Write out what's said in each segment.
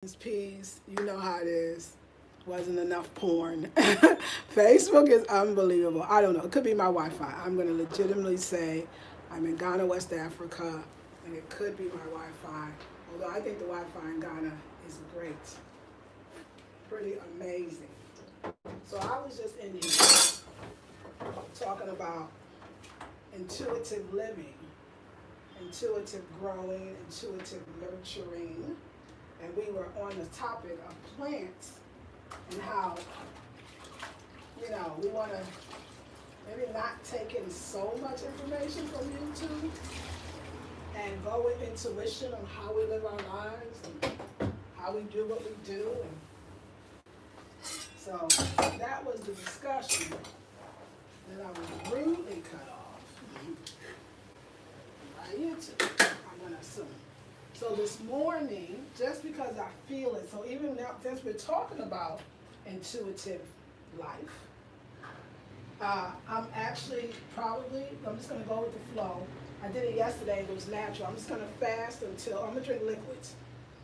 This piece, you know how it is. Wasn't enough porn. Facebook is unbelievable. I don't know. It could be my Wi-Fi. I'm going to legitimately say I'm in Ghana, West Africa, and it could be my Wi-Fi. Although I think the Wi-Fi in Ghana is great. Pretty amazing. So I was just in here talking about intuitive living, intuitive growing, intuitive nurturing, and we were on the topic of plants and how, we want to maybe not take in so much information from YouTube and go with intuition on how we live our lives and how we do what we do. And so that was the discussion that I was rudely cut off by YouTube, I'm going to assume. So this morning, just because I feel it, so even now, since we're talking about intuitive life, I'm actually I'm just going to go with the flow. I did it yesterday, it was natural. I'm just going to fast until, I'm going to drink liquids.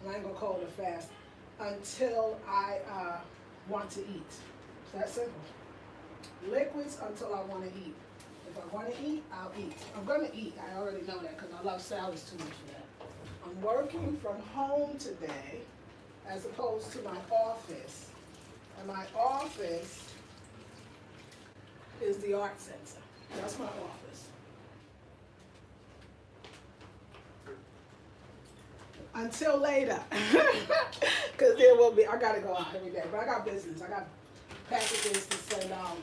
I ain't going to call it a fast, until I want to eat. It's that simple. Liquids until I want to eat. If I want to eat, I'll eat. I'm going to eat. I already know that because I love salads too much for that. I'm working from home today as opposed to my office. And my office is the art center. That's my office. Until later. Because there will be, I got to go out every day. But I got business. I got packages to send out.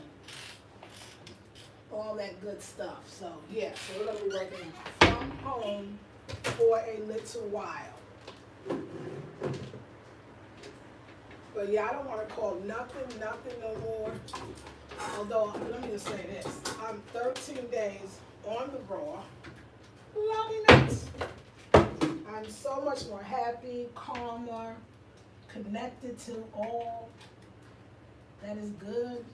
All that good stuff. So, yeah. So we're going to be working from home for a little while. But yeah, I don't want to call nothing no more. Although, let me just say this. I'm 13 days on the raw. Loving it. I'm so much more happy, calmer, connected to all that is good.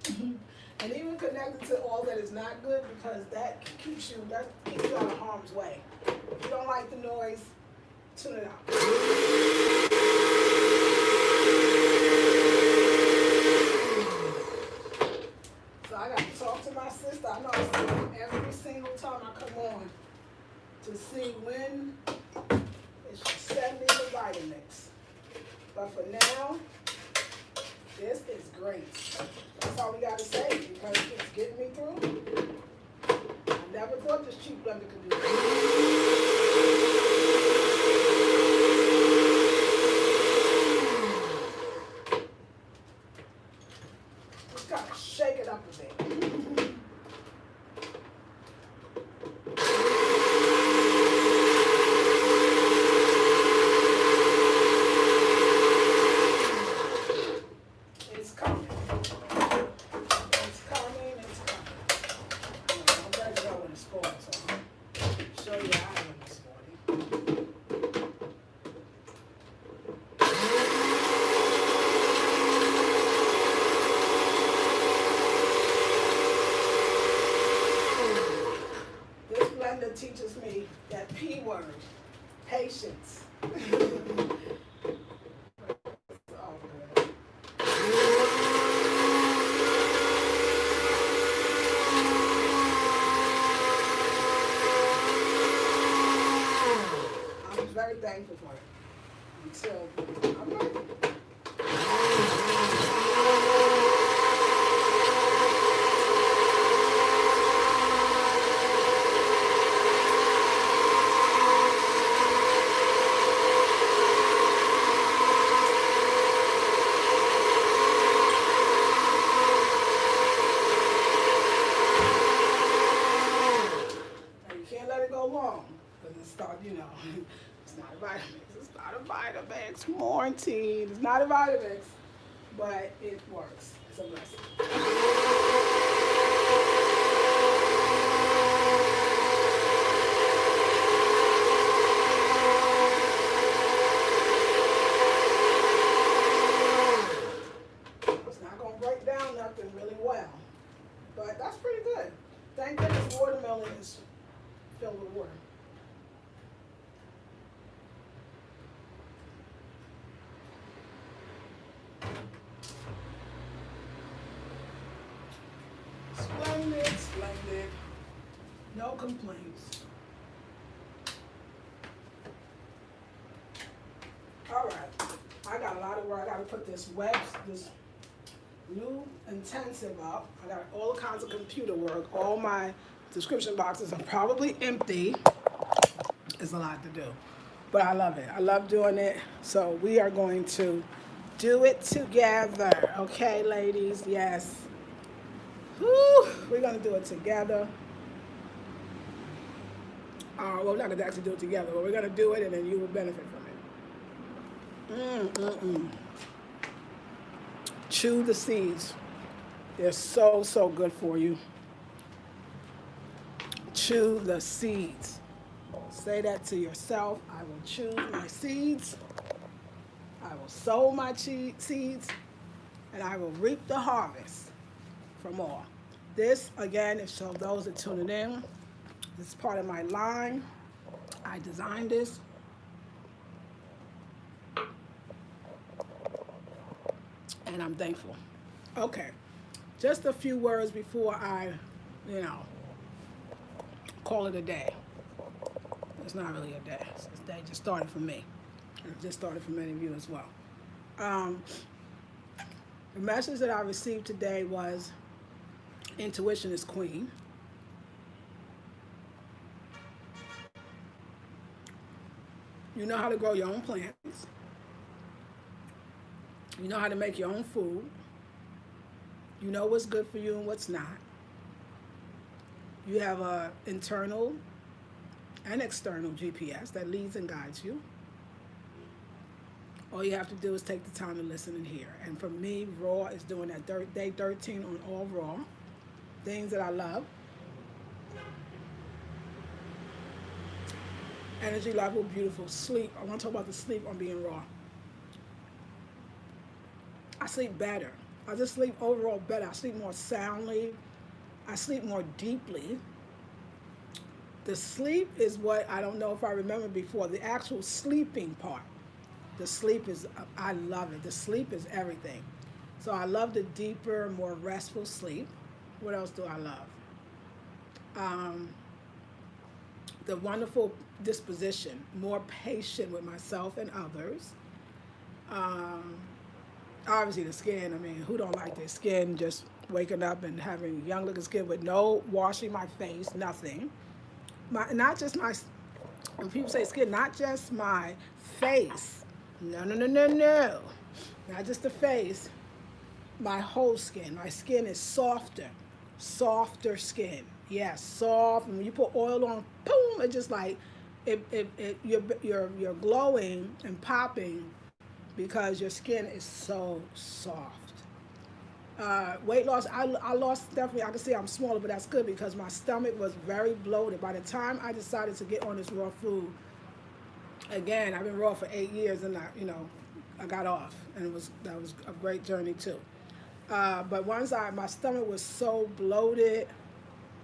And even connected to all that is not good, because that keeps you out of harm's way. If you don't like the noise, tune it out. So I got to talk to my sister. I know I see her every single time I come on to see when it should send me the Vitamix. But for now, this is great. That's all we got to say, because it's getting me through. I never thought this cheap blender could do this. Just gotta shake it up a bit. It's coming. It's coming. It's coming. I'm ready to go in the store, so I'll show you how I am this morning. This blender teaches me that P word, patience. Oh, good. I'm very thankful for it. Until I'm ready. And you can't let it go long, because it starts, it's not a Vitamix. It's not a Vitamix. Warranted. It's not a Vitamix, but it works. It's a blessing. It's not going to break down nothing really well, but that's pretty good. Thank goodness watermelon is filled with water. blended. No complaints. All right, I got a lot of work. I got to put this new intensive up. I got all kinds of computer work. All my description boxes are probably empty. It's a lot to do, but I love it. I love doing it. So we are going to do it together. Okay, ladies? Yes. Whew, we're going to do it together. Well, we're not going to actually do it together, but we're going to do it, and then you will benefit from it. Chew the seeds. They're so, so good for you. Chew the seeds. Say that to yourself. I will chew my seeds. I will sow my seeds. And I will reap the harvest from all. This, again, is for those that tuning in. This is part of my line. I designed this. And I'm thankful. Okay, just a few words before I, call it a day. It's not really a day. This day just started for me. And it just started for many of you as well. The message that I received today was intuition is queen. You know how to grow your own plants. You know how to make your own food. You know what's good for you and what's not. You have an internal and external GPS that leads and guides you. All you have to do is take the time to listen and hear. And for me, Raw is doing that day 13 on all Raw. Things that I love. Energy level, beautiful. Sleep. I want to talk about the sleep on being Raw. I sleep better. I just sleep overall better. I sleep more soundly. I sleep more deeply. The sleep is what, I don't know if I remember before, the actual sleeping part. The sleep is, I love it. The sleep is everything. So I love the deeper, more restful sleep. What else do I love? The wonderful disposition, more patient with myself and others. Obviously the skin, I mean, who don't like their skin, just waking up and having young looking skin with no washing my face, nothing. Not just my, when people say skin, not just my face. No. Not just the face, my whole skin. My skin is softer skin. Yes, soft. And when you put oil on, boom, it just like, you're glowing and popping because your skin is so soft. Weight loss, I lost, definitely, I can see I'm smaller, but that's good because my stomach was very bloated. By the time I decided to get on this raw food, again, I've been raw for 8 years and I got off, and that was a great journey too. But once my stomach was so bloated,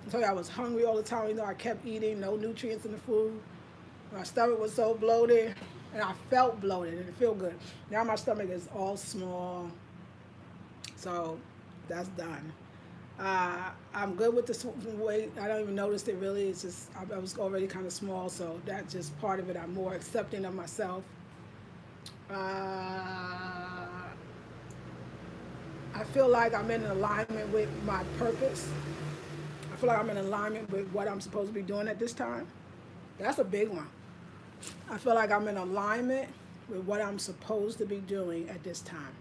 I told you I was hungry all the time, I kept eating, no nutrients in the food. My stomach was so bloated, and I felt bloated, and it felt good. Now my stomach is all small, so that's done. I'm good with the weight. I don't even notice it really. It's just, I was already kind of small, so that's just part of it. I'm more accepting of myself. I feel like I'm in alignment with my purpose. I feel like I'm in alignment with what I'm supposed to be doing at this time. That's a big one. I feel like I'm in alignment with what I'm supposed to be doing at this time.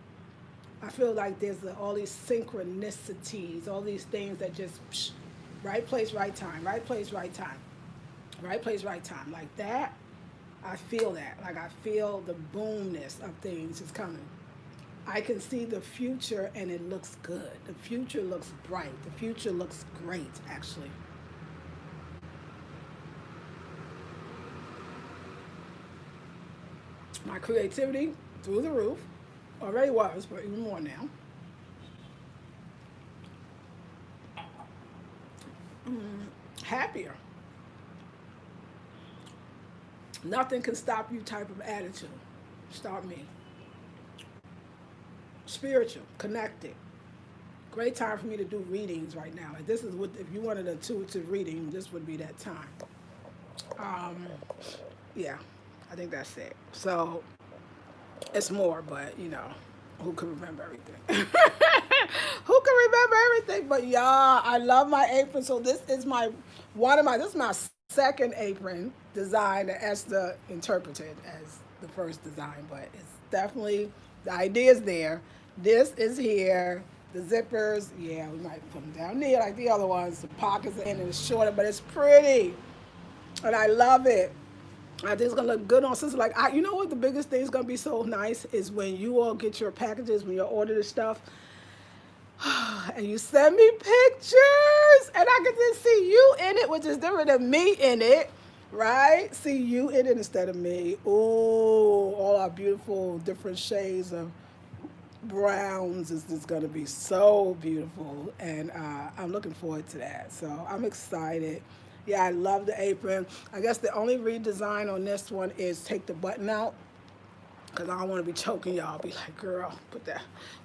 I feel like there's all these synchronicities, all these things that just, right place, right time, right place, right time, right place, right time. Like that, I feel that. Like I feel the boomness of things is coming. I can see the future and it looks good. The future looks bright. The future looks great, actually. My creativity, through the roof. Already was, but even more now. Happier. Nothing can stop you type of attitude. Stop me. Spiritual, connected. Great time for me to do readings right now. Like this is what, if you wanted a intuitive reading, this would be that time. Um, yeah, I think that's it. So it's more, but you know, who can remember everything? Who can remember everything? But y'all, I love my apron. So this is this is my second apron design that Esther interpreted as the first design, but it's definitely, the idea is there. This is here. The zippers, yeah, we might put them down there like the other ones. The pockets are in and it's shorter, but it's pretty. And I love it. I think it's gonna look good on sister. Like, you know what? The biggest thing is gonna be so nice is when you all get your packages, when you order the stuff, and you send me pictures, and I can just see you in it, which is different than me in it, right? See you in it instead of me. Ooh, all our beautiful different shades of browns is just gonna be so beautiful, and I'm looking forward to that. So I'm excited. Yeah, I love the apron. I guess the only redesign on this one is take the button out, because I don't want to be choking y'all. Be like, girl,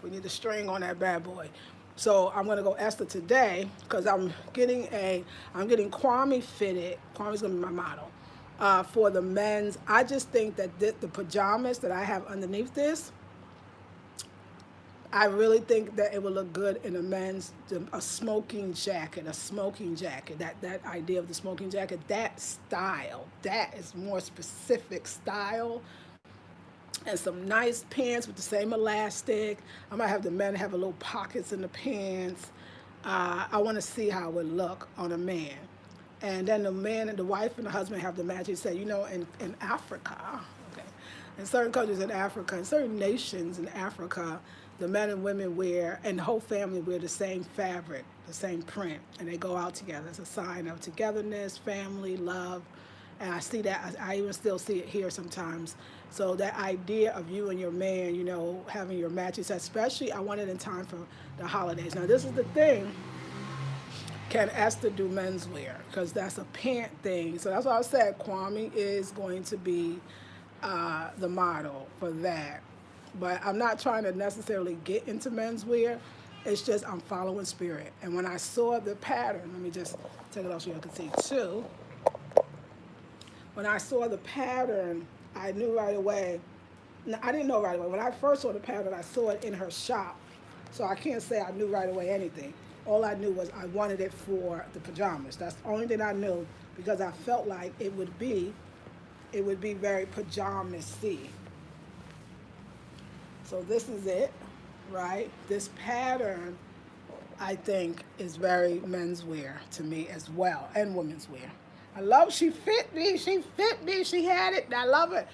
we need the string on that bad boy. So I'm gonna go Esther today, because I'm getting Kwame fitted. Kwame's gonna be my model for the men's. I just think that the pajamas that I have underneath this, I really think that it would look good in a men's, a smoking jacket. That idea of the smoking jacket, that style, that is more specific style. And some nice pants with the same elastic. I might have the men have a little pockets in the pants. I want to see how it would look on a man. And then the man and the wife and the husband have the matching set. You know, in Africa, okay, in certain countries in Africa, in certain nations in Africa, the men and women wear, and the whole family wear the same fabric, the same print, and they go out together. It's a sign of togetherness, family, love, and I see that. I even still see it here sometimes. So that idea of you and your man, you know, having your matching set, especially I want it in time for the holidays. Now this is the thing. Can Esther do menswear? Because that's a pant thing. So that's why I said Kwame is going to be the model for that. But I'm not trying to necessarily get into menswear. It's just I'm following spirit. And when I saw the pattern, let me just take it off so you can see too. When I saw the pattern, I knew right away. No, I didn't know right away. When I first saw the pattern, I saw it in her shop. So I can't say I knew right away anything. All I knew was I wanted it for the pajamas. That's the only thing I knew, because I felt like it would be very pajamas-y. So this is it, right? This pattern, I think, is very menswear to me as well, and women's wear. I love, she fit me, she had it, I love it.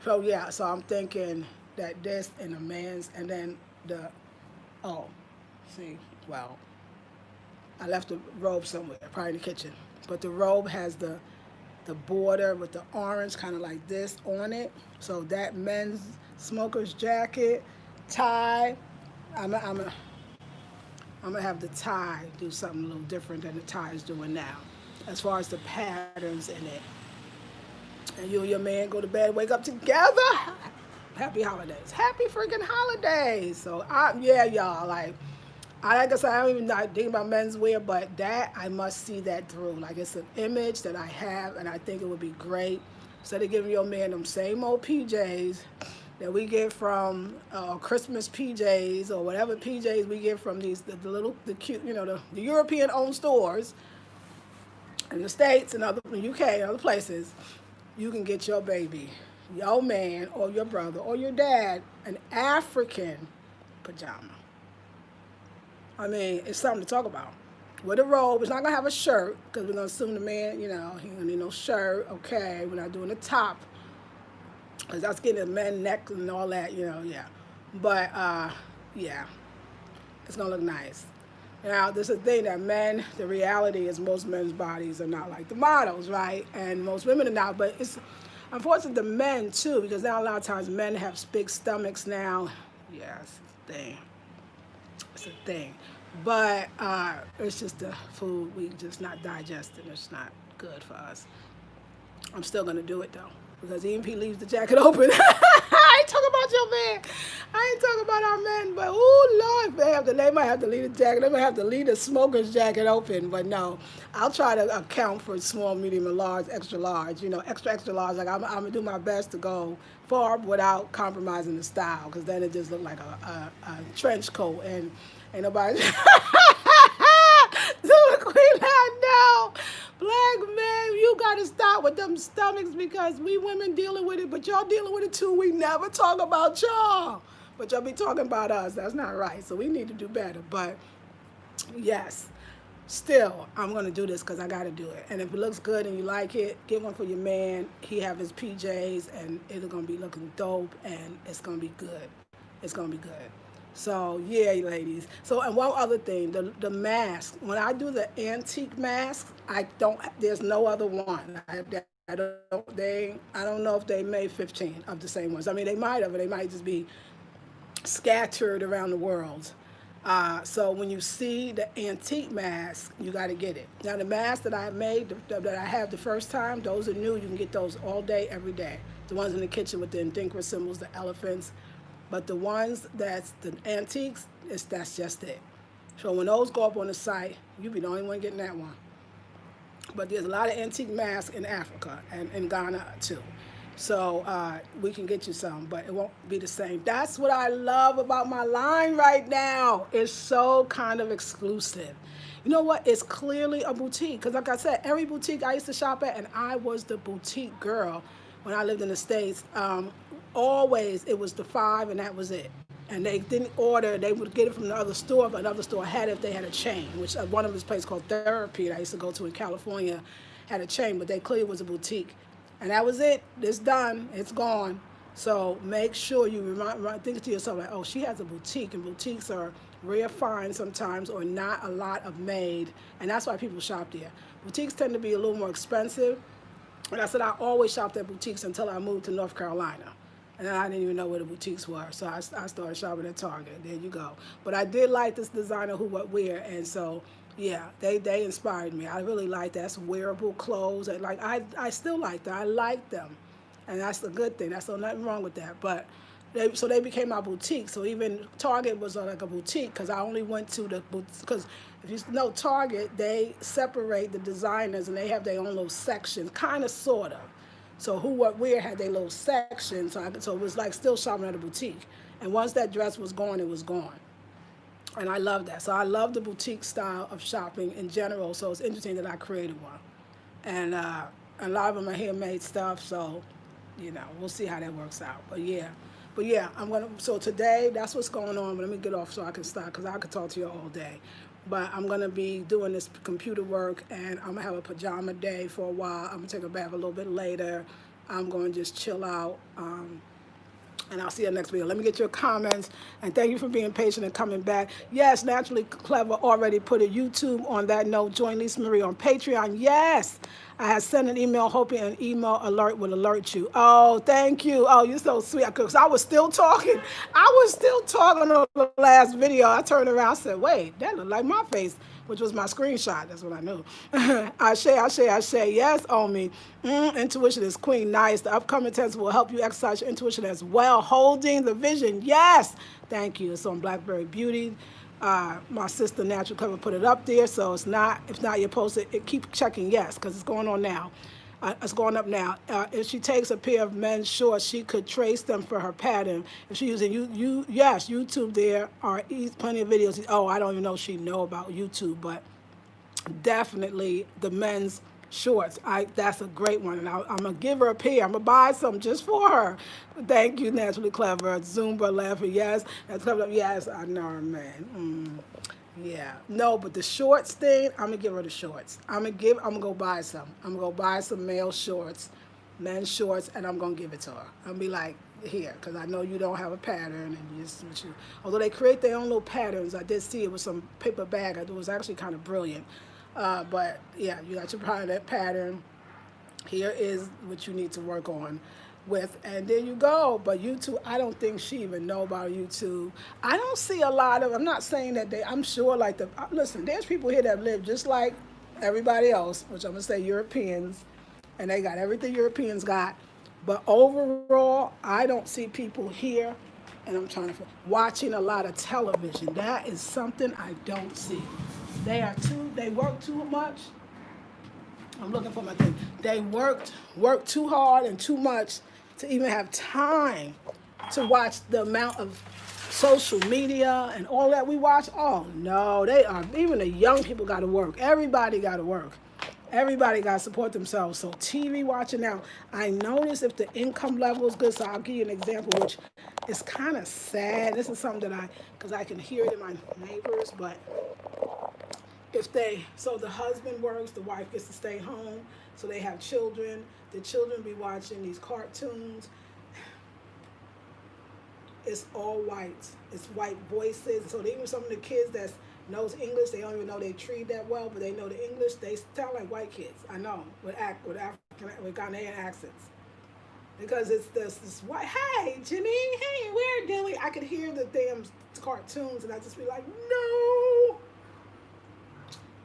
So yeah, so I'm thinking that this and a man's, and then I left the robe somewhere, probably in the kitchen. But the robe has the border with the orange, kind of like this on it. So that men's smoker's jacket, tie. I'm gonna have the tie do something a little different than the tie is doing now, as far as the patterns in it. And you and your man go to bed, wake up together. Happy holidays, happy freaking holidays. So yeah, y'all, like I said, I don't even think about menswear, but that I must see that through. Like, it's an image that I have, and I think it would be great. Instead of giving your man them same old PJs that we get from Christmas PJs or whatever PJs we get from the cute, you know, the European-owned stores in the States and the UK and other places, you can get your baby, your man or your brother or your dad, an African pajama. I mean, it's something to talk about. With a robe, it's not going to have a shirt, because we're going to assume the man, you know, he don't need no shirt. Okay, we're not doing the top, because that's getting a man neck and all that, you know, yeah. But, yeah, it's going to look nice. Now, this is the thing that the reality is most men's bodies are not like the models, right? And most women are not, but it's unfortunate the men, too, because now a lot of times men have big stomachs now. Yeah, it's a thing. It's a thing. But it's just the food we just not digesting. It's not good for us. I'm still going to do it, though, because even if he leaves the jacket open, ain't talking about your man. I ain't talking about our men, but oh Lord, they might have to leave the jacket. They might have to leave the smoker's jacket open. But no, I'll try to account for small, medium, and large, extra large. You know, extra, extra large. Like I'm gonna do my best to go far without compromising the style, because then it just looked like a trench coat and ain't nobody. So the queen had no. Black men, you gotta stop with them stomachs, because we women dealing with it, but y'all dealing with it too. We never talk about y'all, but y'all be talking about us. That's not right. So we need to do better. But yes, still, I'm gonna do this because I gotta do it. And if it looks good and you like it, get one for your man. He have his PJs, and it's gonna be looking dope, and it's gonna be good. It's gonna be good. So yeah, ladies. So, and one other thing, the mask. When I do the antique mask, I don't. There's no other one. I don't know if they made 15 of the same ones. I mean, they might have, but they might just be scattered around the world. So when you see the antique mask, you got to get it. Now the mask that I made, that I have the first time, those are new. You can get those all day, every day. The ones in the kitchen with the Ndinkra symbols, the elephants. But the ones that's the antiques, that's just it. So when those go up on the site, you'll be the only one getting that one. But there's a lot of antique masks in Africa and in Ghana too. So we can get you some, but it won't be the same. That's what I love about my line right now. It's so kind of exclusive. You know what? It's clearly a boutique. Because like I said, every boutique I used to shop at, and I was the boutique girl when I lived in the States. Always it was the 5 and that was it. And they didn't order, they would get it from the other store, but another store had it if they had a chain, which one of this place called Therapy that I used to go to in California had a chain, but they clearly was a boutique. And that was it. It's done. It's gone. So make sure you think to yourself, like, oh, she has a boutique, and boutiques are rare finds sometimes, or not a lot of made, and that's why people shop there. Boutiques tend to be a little more expensive. And I said I always shopped at boutiques until I moved to North Carolina. And I didn't even know where the boutiques were, so I started shopping at Target. There you go. But I did like this designer Who What Wear, and so yeah, they inspired me. I really like that. That's wearable clothes, and like I still like that. I like them, and that's a good thing. That's nothing wrong with that. But they became my boutique. So even Target was like a boutique, because I only went to the because if you know Target, they separate the designers and they have their own little sections, kind of, sort of. So Who What Wear had their little section, so it was like still shopping at a boutique. And once that dress was gone, it was gone. And I love that. So I love the boutique style of shopping in general. So it's interesting that I created one. And a lot of them are handmade stuff. So, we'll see how that works out. But yeah, so today, that's what's going on. But let me get off so I can stop, because I could talk to you all day. But I'm going to be doing this computer work, and I'm going to have a pajama day for a while. I'm going to take a bath a little bit later. I'm going to just chill out. And I'll see you next video. Let me get your comments, and thank you for being patient and coming back. Yes, Naturally Clever already put a YouTube on that note. Join Lisa Marie on Patreon. Yes, I had sent an email hoping an email alert would alert you. Oh, thank you. Oh, you're so sweet. Because I was still talking. On the last video. I turned around and said, wait, that looked like my face, which was my screenshot. That's what I knew. I say, yes, Omi. Intuition is queen. Nice. The upcoming test will help you exercise your intuition as well. Holding the vision. Yes. Thank you. It's on Blackberry Beauty. My sister Natural Clever put it up there, so if not, you post it. Keep checking yes, because it's going on now. It's going up now. If she takes a pair of men's shorts, she could trace them for her pattern. If she's using YouTube, there are plenty of videos. Oh, I don't even know if she know about YouTube, but definitely the men's shorts. That's a great one, and I'm gonna give her a pair. I'm gonna buy some just for her. Thank you, Naturally Clever. Zumba laughing, yes. That's clever. Yes, I know, man. Yeah, no, but the shorts thing, I'm gonna give her the shorts. I'm gonna go buy some. I'm gonna go buy some male shorts, men's shorts, and I'm gonna give it to her. I'll be like, here, because I know you don't have a pattern, and although they create their own little patterns, I did see it with some paper bag. It was actually kind of brilliant. But yeah, you got your pattern. Here is what you need to work on with, and there you go. But YouTube, I don't think she even know about YouTube. I don't see a lot of, I'm not saying that I'm sure listen, there's people here that live just like everybody else, which I'm gonna say Europeans, and they got everything Europeans got, But overall, I don't see people here, and I'm trying to watching a lot of television. That is something I don't see. They work too much. I'm looking for my thing. They work too hard and too much to even have time to watch the amount of social media and all that we watch. Oh no, they are, even the young people got to work. Everybody got to work. Everybody got to support themselves. So TV watching now, I notice if the income level is good. So I'll give you an example, which is kind of sad. This is something that because I can hear it in my neighbors, but if so the husband works, the wife gets to stay home, so they have children. The children be watching these cartoons. It's all whites. It's white voices. So even some of the kids that knows English, they don't even know they treat that well, but they know the English. They sound like white kids. I know, with Ghanaian accents, because it's this white. Hey, Jimmy. Hey, where do we? I could hear the damn cartoons, and I just be like, no.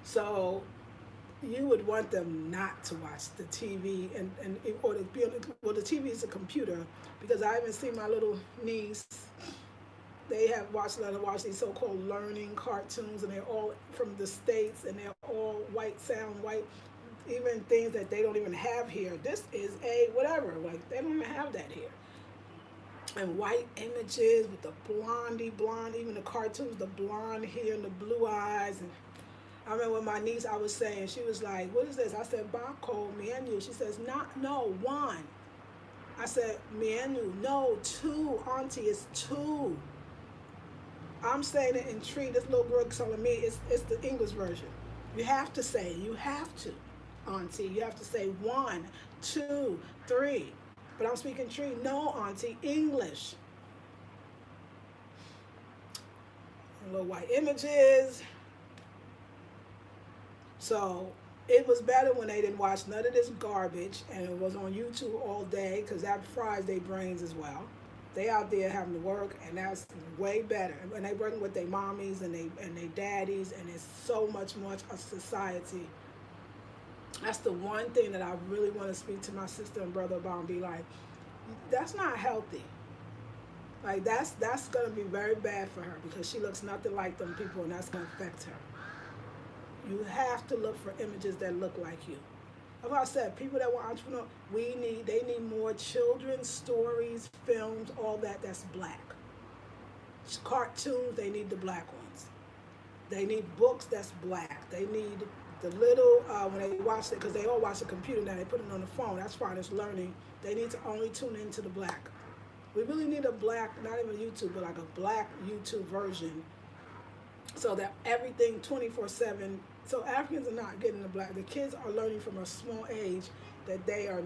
So you would want them not to watch the TV or to be on the TV is a computer, because I haven't seen my little niece. They have watched these so-called learning cartoons, and they're all from the States, and they're all white, even things that they don't even have here. This is a whatever, like they don't even have that here. And white images with the blonde, even the cartoons, the blonde hair and the blue eyes. And I remember when my niece, I was saying, she was like, what is this? I said, Bako, me and you. She says, no, one. I said, me and you. No, two, auntie, it's two. I'm saying it in Tree. This little girl telling me it's the English version. You have to, auntie. You have to say 1, 2, 3. But I'm speaking Tree. No, auntie, English. And little white images. So it was better when they didn't watch none of this garbage and it was on YouTube all day, because that fries their brains as well. They out there having to work, and that's way better. And they working with their mommies and they daddies, and it's so much a society. That's the one thing that I really want to speak to my sister and brother about and be like, that's not healthy. Like that's gonna be very bad for her, because she looks nothing like them people, and that's gonna affect her. You have to look for images that look like you. Like I said, people that want entrepreneur, they need more children's stories, films, all that's black. Cartoons, they need the black ones. They need books that's black. They need the little, when they watch it, because they all watch the computer now, they put it on the phone, that's fine, it's learning. They need to only tune into the black. We really need a black, not even YouTube, but like a black YouTube version, so that everything 24/7. So Africans are not getting the black. The kids are learning from a small age that they are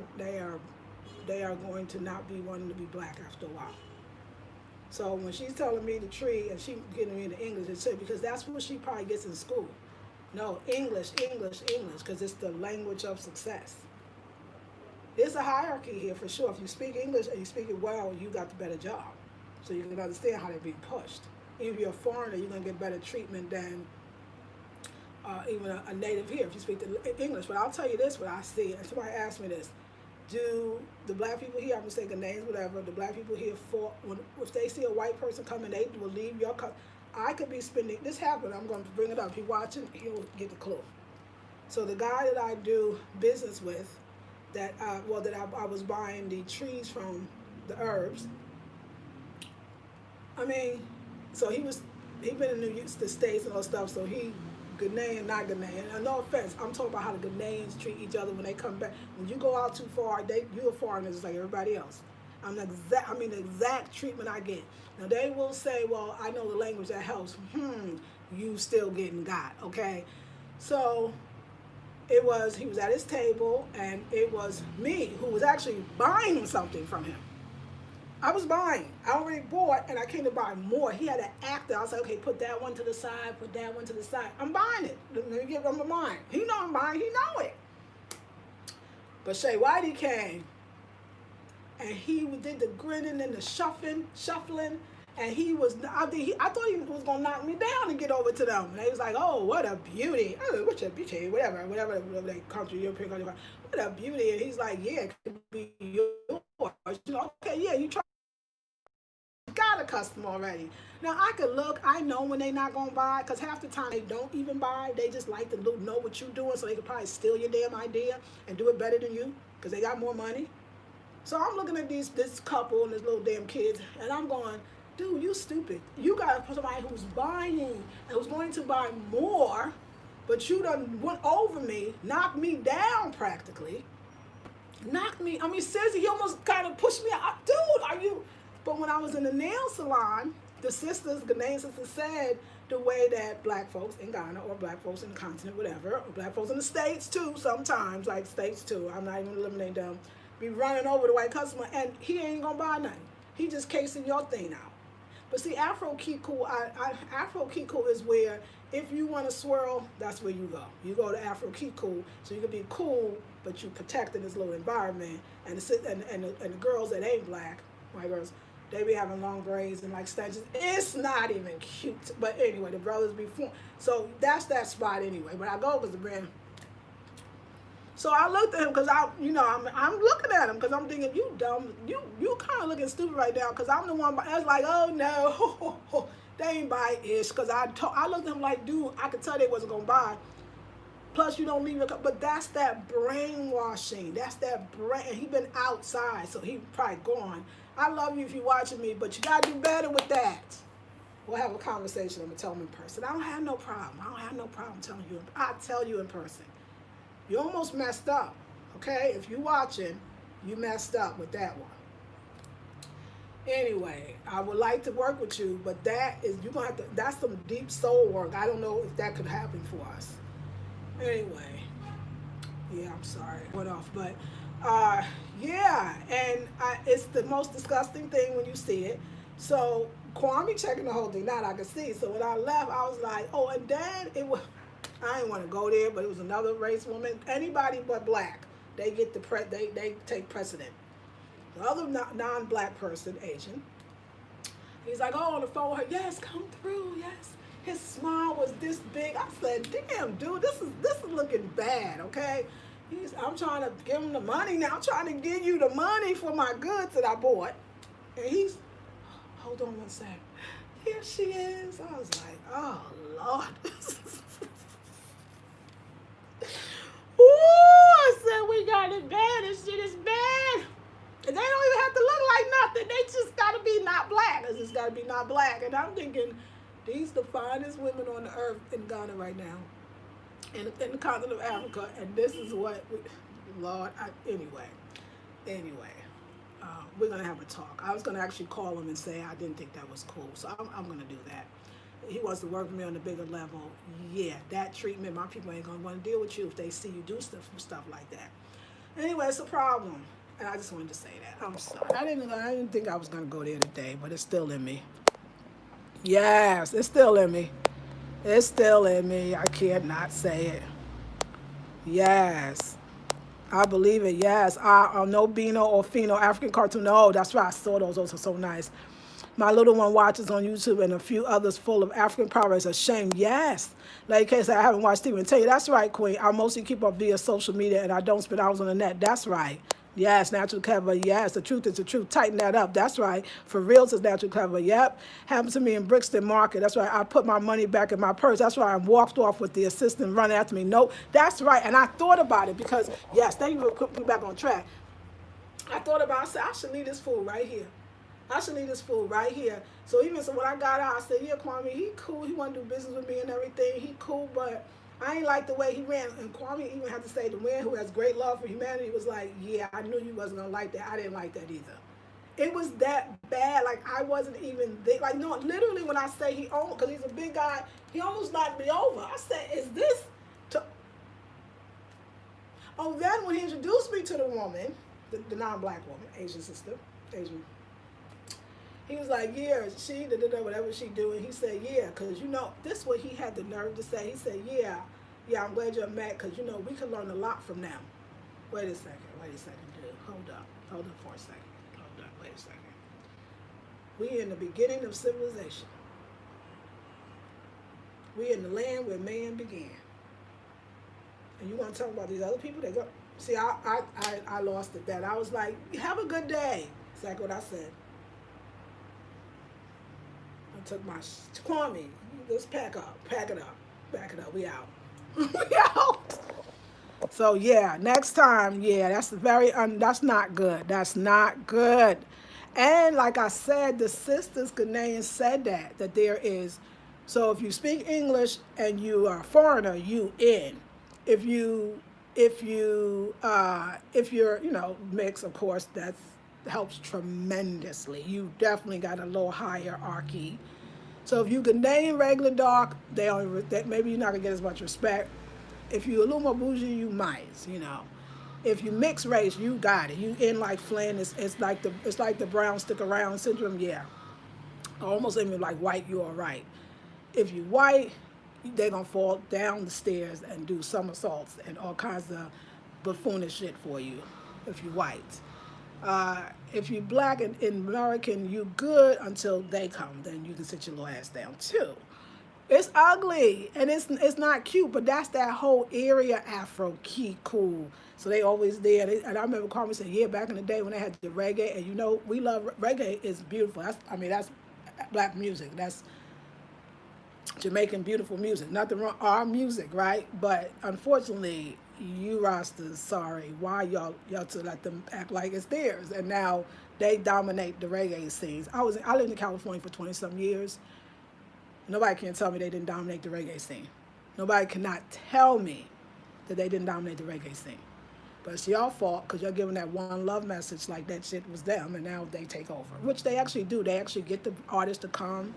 going to not be wanting to be black after a while. So when she's telling me the Tree and she getting me into English, it's because that's what she probably gets in school. No, English, because it's the language of success. There's a hierarchy here for sure. If you speak English and you speak it well, you got the better job. So you can understand how they're being pushed. Even if you're a foreigner, you're going to get better treatment than even a native here if you speak the English. But I'll tell you this, what I see, and somebody asked me this, do the black people here, I'm going to say the names, whatever, the black people here, if they see a white person coming, they will leave your country. I could be spending, this happened, I'm going to bring it up. If you're watching, he'll get the clue. So the guy that I do business with, that I was buying the trees from, the herbs, I mean, so he been in the States and all stuff, so he Ghanaian, not Ghanaian. And no offense, I'm talking about how the Ghanaians treat each other when they come back. When you go out too far, you're a foreigner just like everybody else. The exact treatment I get. Now they will say, well, I know the language, that helps. You still getting got, okay? So he was at his table, and it was me who was actually buying something from him. I was buying. I already bought, and I came to buy more. He had an actor. I was like, okay, put that one to the side, put that one to the side. I'm buying it. Let me give him my mind. He know I'm buying. He know it. But Shay Whitey came, and he did the grinning and the shuffling, and I thought he was gonna knock me down and get over to them. And he was like, oh, what a beauty. What's a beauty? Whatever that country, European country. What a beauty. And he's like, yeah, it could be yours. You know, okay, yeah, you try got a customer already. Now I could look, I know when they not gonna buy, cause half the time they don't even buy. They just like to know what you're doing, so they could probably steal your damn idea and do it better than you, cause they got more money. So I'm looking at this couple and this little damn kids, and I'm going, dude, you stupid. You got somebody who's buying and who's going to buy more, but you done went over me, knocked me down practically. Knocked me. I mean, seriously, he almost kind of pushed me out. Dude, are you? But when I was in the nail salon, the sisters, Ghanaian sisters, said the way that black folks in Ghana or black folks in the continent, whatever, or black folks in the States too, sometimes, like States too, I'm not even eliminating them, be running over the white customer and he ain't gonna buy nothing. He just casing your thing out. But see, Afro Kiku, Afro Kiku is where if you want to swirl, that's where you go. You go to Afro Kiku, so you can be cool, but you protecting this little environment. And the girls that ain't black, white girls, they be having long braids and like extensions. It's not even cute. But anyway, the brothers be formed. So that's that spot anyway. But I go because the brand. So I looked at him because I'm looking at him because I'm thinking, you dumb, you kind of looking stupid right now because I'm the one. I was like, oh no, they ain't buy ish because I looked at him like, dude, I could tell they wasn't gonna buy. Plus, you don't leave it, but that's that brainwashing. That's that brain. And he been outside, so he probably gone. I love you if you're watching me, but you gotta do better with that. We'll have a conversation. I'm gonna tell him in person. I don't have no problem. I don't have no problem telling you. I'll tell you in person. You almost messed up, okay? If you're watching, you messed up with that one. Anyway, I would like to work with you, but you're gonna have to, that's some deep soul work. I don't know if that could happen for us. Anyway, yeah, I'm sorry, I went off, but yeah, and it's the most disgusting thing when you see it. So Kwame checking the whole thing, now I could see. So when I left, I was like, oh, and then it was, I didn't want to go there, but it was another race woman. Anybody but black, they get they take precedent. The other non-black person, Asian, he's like, oh, on the phone with her, yes, come through, yes. His smile was this big. I said, damn, dude, this is looking bad, okay? I'm trying to give him the money now. I'm trying to give you the money for my goods that I bought. And he's, hold on one second. Here she is. I was like, oh, Lord. Ooh, I said, we got it bad. This shit is bad. And they don't even have to look like nothing. They just got to be not black. It's just got to be not black. And I'm thinking, these the finest women on the earth in Ghana right now. In the continent of Africa. And this is what, Lord, anyway, we're going to have a talk. I was going to actually call him and say I didn't think that was cool. So I'm going to do that. He wants to work with me on a bigger level. Yeah, that treatment, my people ain't going to want to deal with you if they see you do stuff like that. Anyway, it's a problem. And I just wanted to say that. I'm sorry. I didn't think I was going to go there today, but it's still in me. Yes, it's still in me. It's still in me. I can't not say it. Yes. I believe it. Yes. No Beano or Fino African cartoon. No, that's right. I saw those. Those are so nice. My little one watches on YouTube and a few others full of African proverbs. A shame. Yes. Like case I haven't watched Stephen tell you. That's right, Queen. I mostly keep up via social media and I don't spend hours on the net. That's right. Yes, natural cover. Yes, the truth is the truth. Tighten that up. That's right. For real, it's natural cover. Yep. Happened to me in Brixton Market. That's right. I put my money back in my purse. That's why I walked off with the assistant running after me. No, that's right. And I thought about it because, yes, thank you for putting me back on track. I thought about it. I said, I should leave this fool right here. I should leave this fool right here. So when I got out, I said, yeah, Kwame, he cool. He want to do business with me and everything. He cool, but I ain't like the way he ran. And Kwame even had to say, the man who has great love for humanity was like, yeah, I knew you wasn't going to like that. I didn't like that either. It was that bad. Like, I wasn't even there. Like, no, literally when I say he almost, because he's a big guy, he almost knocked me over. I said, is this to... Oh, then when he introduced me to the woman, the non-black woman, Asian sister, Asian, he was like, yeah, she, whatever she doing. He said, yeah, because, this is what he had the nerve to say. He said, yeah, I'm glad you're mad because, we can learn a lot from them. Wait a second, dude. Hold up for a second. Hold up, wait a second. We in the beginning of civilization. We in the land where man began. And you want to talk about these other people that go, See, I lost it that. I was like, have a good day. Exactly what I said. I took my, Kwame, let's pack up, pack it up, back it up, we out. We out. So yeah, next time, yeah, that's not good. That's not good. And like I said, the sisters Ghanaians said that there is. So if you speak English and you are a foreigner, you in. If you if you're mixed, of course, that helps tremendously. You definitely got a little hierarchy. So if you Ghanaian regular dark, maybe you're not gonna get as much respect. If you a little more bougie, you might. If you mix race, you got it. You in like Flynn. It's like the brown stick around syndrome. Yeah, almost even like white. You all right. If you white, they're gonna fall down the stairs and do somersaults and all kinds of buffoonish shit for you. If you white, if you black and in American, you good until they come. Then you can sit your little ass down too. It's ugly and it's not cute, but that's that whole area Afro key cool. So they always there. And I remember Carmen saying, yeah, back in the day when they had the reggae, and we love reggae is beautiful. That's black music. That's Jamaican beautiful music. Nothing wrong, our music, right? But unfortunately, you Rastas, sorry, why y'all to let them act like it's theirs, and now they dominate the reggae scenes. I lived in California for 20 some years. Nobody can tell me they didn't dominate the reggae scene. Nobody cannot tell me that they didn't dominate the reggae scene. But it's y'all fault because you're giving that one love message like that shit was them, and now they take over, which they actually do. They actually get the artists to come.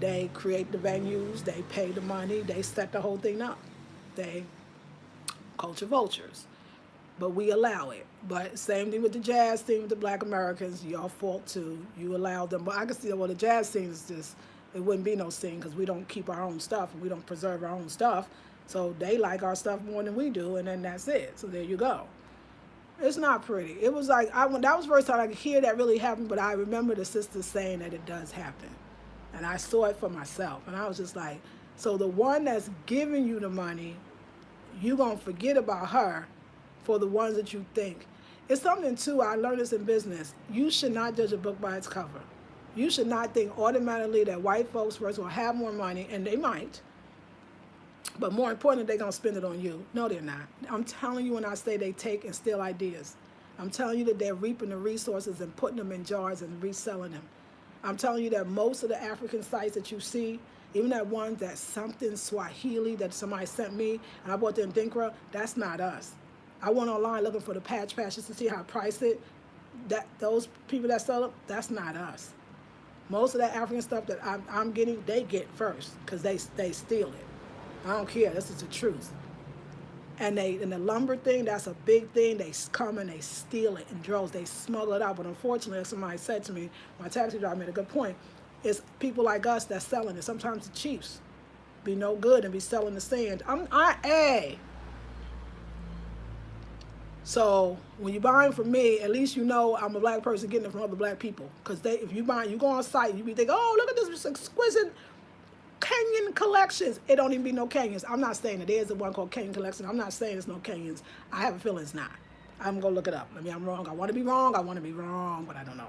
They create the venues. They pay the money. They set the whole thing up. They culture vultures. But we allow it. But same thing with the jazz scene with the black Americans. Y'all fault too. You allow them. But I can see, well, the jazz scene is just, it wouldn't be no scene because we don't keep our own stuff and we don't preserve our own stuff. So they like our stuff more than we do, and then that's it. So there you go. It's not pretty. It was like, that was the first time I could hear that really happen, but I remember the sisters saying that it does happen. And I saw it for myself. And I was just like, so the one that's giving you the money, you going to forget about her for the ones that you think. It's something, too, I learned this in business. You should not judge a book by its cover. You should not think automatically that white folks, first of all, have more money, and they might. But more importantly, they're going to spend it on you. No, they're not. I'm telling you when I say they take and steal ideas. I'm telling you that they're reaping the resources and putting them in jars and reselling them. I'm telling you that most of the African sites that you see, even that one that's something Swahili that somebody sent me, and I bought them Dinkra, that's not us. I went online looking for the patch just to see how I price it. Those people that sell it, that's not us. Most of that African stuff that I'm getting, they get first because they steal it. I don't care. This is the truth. And the lumber thing, that's a big thing. They come and they steal it in droves. They smuggle it out. But unfortunately, as somebody said to me, my taxi driver made a good point, it's people like us that's selling it. Sometimes the chiefs be no good and be selling the sand. So when you're buying from me, at least you know I'm a black person getting it from other black people. Because if you go on site, you be thinking, oh, look at this exquisite Kenyan collections. It don't even be no Kenyans. I'm not saying that there's one called Kenyan Collection. I'm not saying there's no Kenyans. I have a feeling it's not. I'm going to look it up. I mean, I'm wrong. I want to be wrong. But I don't know.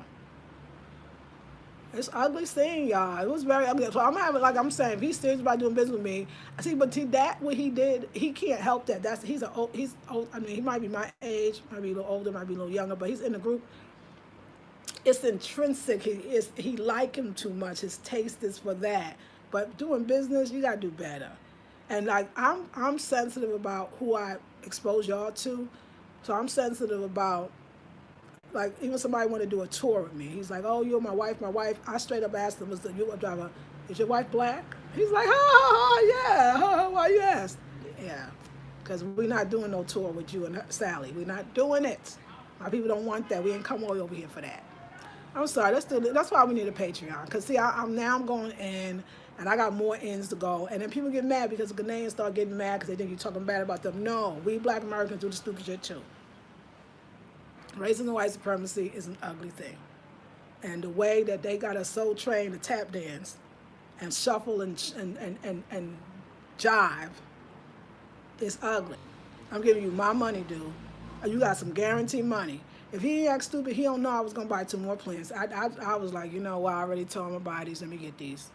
It's ugly seeing y'all. It was very ugly. So I'm saying, if he's serious about doing business with me, I see, but what he did, he can't help that. He's old. I mean, he might be my age, might be a little older, might be a little younger, but he's in the group. It's intrinsic. He like him too much. His taste is for that. But doing business, you gotta do better. And like I'm sensitive about who I expose y'all to. So I'm sensitive about, like, even somebody want to do a tour with me. He's like, oh, you're my wife. I straight up asked him, is your wife black? He's like, yeah. Why you ask? Yeah, because we're not doing no tour with you and Sally. We're not doing it. My people don't want that. We ain't come all over here for that. I'm sorry. That's why we need a Patreon. Because see, I'm going in, and I got more ends to go. And then people get mad because the Ghanaians start getting mad because they think you're talking bad about them. No, we black Americans do the stupid shit too. Racism and white supremacy is an ugly thing. And the way that they got us so trained to tap dance and shuffle and jive is ugly. I'm giving you my money due. You got some guaranteed money. If he ain't act stupid, he don't know I was gonna buy 2 more plants. I was like, you know what? I already told him to buy these. Let me get these.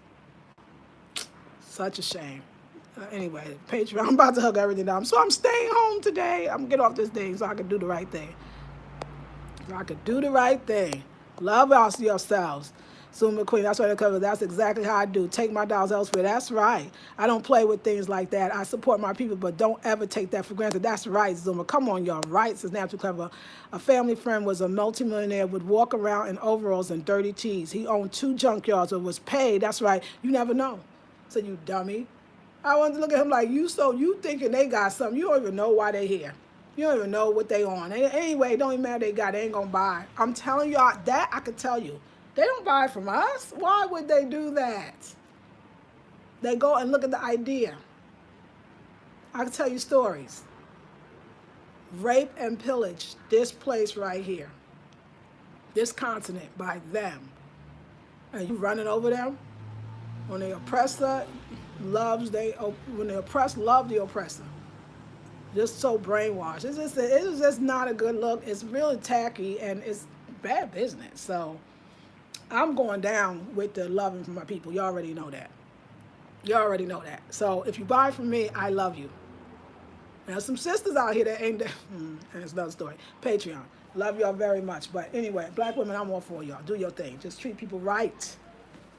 Such a shame. Anyway, Patreon. I'm about to hug everything down. So I'm staying home today. I'm gonna get off this thing so I can do the right thing. So I could do the right thing. Love yourselves. Suma Queen, that's what I cover. That's exactly how I do. Take my dollars elsewhere. That's right. I don't play with things like that. I support my people, but don't ever take that for granted. That's right, Zuma. Come on, y'all. Rights is natural clever. A family friend was a multimillionaire, would walk around in overalls and dirty tees. He owned 2 junkyards or was paid. That's right. You never know. So you dummy. I wanted to look at him like, you thinking they got something. You don't even know why they here. You don't even know what they on. Anyway, it don't even matter they got. They ain't going to buy. I'm telling y'all, that I could tell you. They don't buy from us. Why would they do that? They go and look at the idea. I can tell you stories. Rape and pillage this place right here. This continent by them. And you running over them? When the oppressor when the oppressed love the oppressor. Just so brainwashed. It's just not a good look. It's really tacky and it's bad business. So I'm going down with the loving for my people. You already know that. You already know that. So if you buy from me, I love you. There's some sisters out here that ain't that. That's another story. Patreon. Love y'all very much. But anyway, black women, I'm all for y'all. Do your thing. Just treat people right.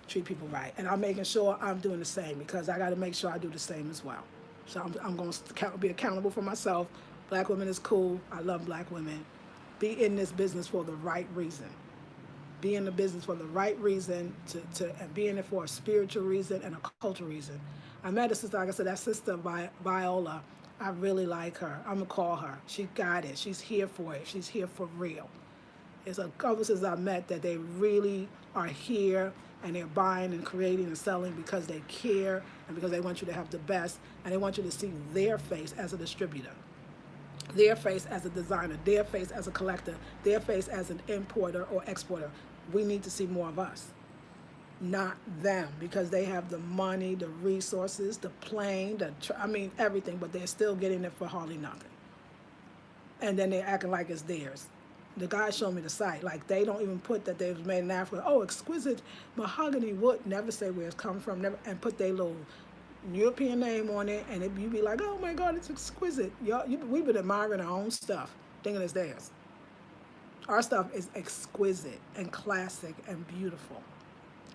Treat people right. And I'm making sure I'm doing the same because I got to make sure I do the same as well. So I'm going to be accountable for myself. Black women is cool. I love black women. Be in this business for the right reason. Be in the business for the right reason, and be in it for a spiritual reason and a cultural reason. I met a sister, like I said, that sister Viola. I really like her. I'm going to call her. She got it. She's here for it. She's here for real. It's a couple of sisters I met that they really are here and they're buying and creating and selling because they care and because they want you to have the best and they want you to see their face as a distributor, their face as a designer, their face as a collector, their face as an importer or exporter. We need to see more of us, not them, because they have the money, the resources, the plane, everything, but they're still getting it for hardly nothing. And then they're acting like it's theirs. The guy showed me the site. Like, they don't even put that they was made in Africa. Oh, exquisite mahogany wood. Never say where it's come from. Never, and put their little European name on it. And you'd be like, oh, my God, it's exquisite. We've been admiring our own stuff, thinking it's theirs. Our stuff is exquisite and classic and beautiful.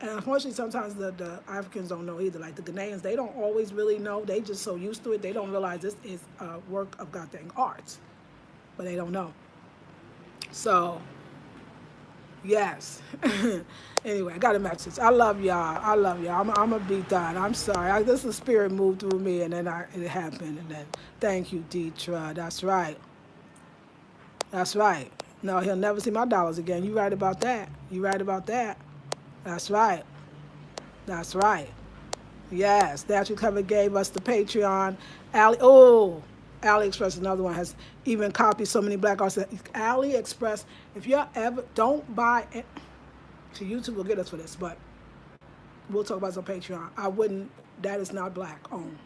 And unfortunately, sometimes the Africans don't know either. Like the Ghanaians, they don't always really know. They just so used to it. They don't realize this is a work of goddamn art. But they don't know. So, yes. Anyway, I got a message. I love y'all. I love y'all. I'm going to be done. I'm sorry. This is spirit moved through me, and then it happened. And then, thank you, Deetra. That's right. That's right. No, he'll never see my dollars again. You right about that. You right about that. That's right. That's right. Yes. Natural Cover gave us the Patreon. AliExpress, another one, has even copied so many black artists. AliExpress, if you're ever, don't buy it. So YouTube will get us for this, but we'll talk about this on Patreon. That is not black owned.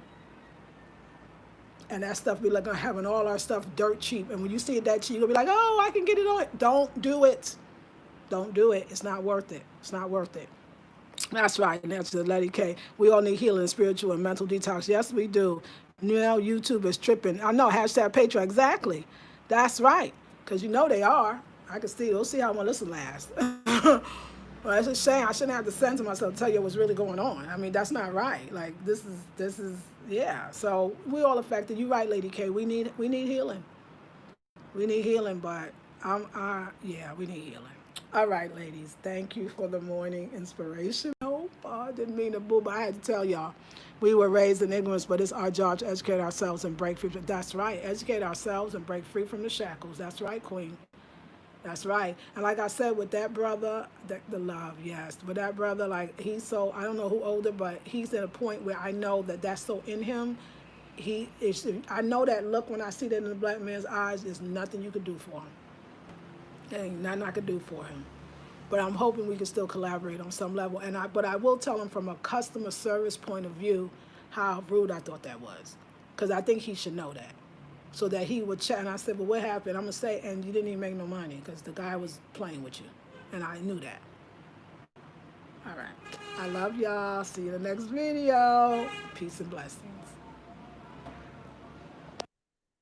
And that stuff be like having all our stuff dirt cheap. And when you see it that cheap, you'll be like, oh, I can get it on it. Don't do it. Don't do it. It's not worth it. It's not worth it. That's right. And that's the Letty K. We all need healing, spiritual and mental detox. Yes, we do. You know, YouTube is tripping. I know, hashtag Patreon. Exactly. That's right. Because you know they are. I can see. We'll see how long this will last. Well, it's a shame. I shouldn't have to censor myself to tell you what's really going on. I mean, that's not right. Like, this is, yeah. So we all affected. You're right, Lady K. We need healing. We need healing, but we need healing. All right, ladies. Thank you for the morning inspiration. Oh, I didn't mean to boo, but I had to tell y'all. We were raised in ignorance, but it's our job to educate ourselves and break free. That's right. Educate ourselves and break free from the shackles. That's right, Queen. That's right. And like I said, with that brother, the love, yes. With that brother, like, he's so, I don't know who older, but he's at a point where I know that that's so in him. I know that look when I see that in the black man's eyes, there's nothing you could do for him. There ain't nothing I could do for him. But I'm hoping we can still collaborate on some level. But I will tell him from a customer service point of view how rude I thought that was. Because I think he should know that. so that he would chat. And I said, well, what happened? I'm going to say, and you didn't even make no money because the guy was playing with you. And I knew that. All right. I love y'all. See you in the next video. Peace and blessings.